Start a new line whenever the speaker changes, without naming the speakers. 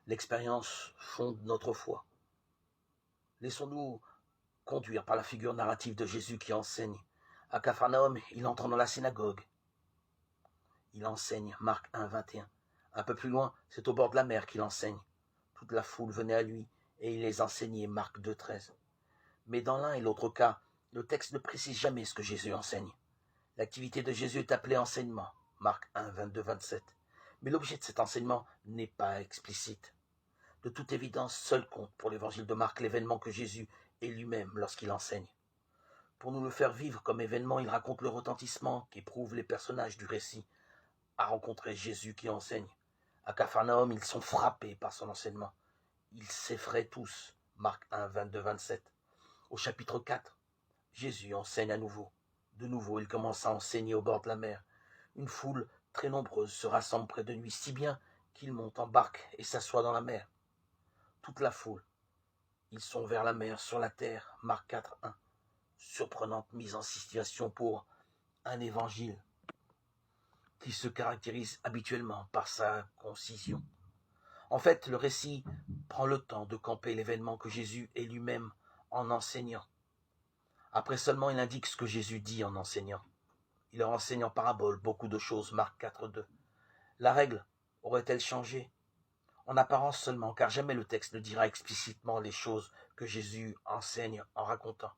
L'expérience fonde notre foi. Laissons-nous conduire par la figure narrative de Jésus qui enseigne. À Capharnaüm, il entre dans la synagogue. Il enseigne, Marc 1, 21. Un peu plus loin, c'est au bord de la mer qu'il enseigne. Toute la foule venait à lui et il les enseignait, Marc 2, 13. Mais dans l'un et l'autre cas, le texte ne précise jamais ce que Jésus enseigne. L'activité de Jésus est appelée enseignement, Marc 1, 22, 27. Mais l'objet de cet enseignement n'est pas explicite. De toute évidence, seul compte pour l'évangile de Marc l'événement que Jésus est lui-même lorsqu'il enseigne. Pour nous le faire vivre comme événement, il raconte le retentissement qu'éprouvent les personnages du récit à rencontrer Jésus qui enseigne. À Capharnaüm, ils sont frappés par son enseignement. Ils s'effraient tous, Marc 1, 22, 27. Au chapitre 4, Jésus enseigne à nouveau. De nouveau, il commence à enseigner au bord de la mer. Une foule très nombreuse se rassemble près de lui, si bien qu'il monte en barque et s'assoit dans la mer. Toute la foule, ils sont vers la mer, sur la terre, Marc 4, 1. Surprenante mise en situation pour un évangile qui se caractérise habituellement par sa concision. En fait, le récit prend le temps de camper l'événement que Jésus est lui-même en enseignant. Après seulement, il indique ce que Jésus dit en enseignant. Il leur enseigne en parabole beaucoup de choses, Marc 4, 2. La règle aurait-elle changé? En apparence seulement, car jamais le texte ne dira explicitement les choses que Jésus enseigne en racontant.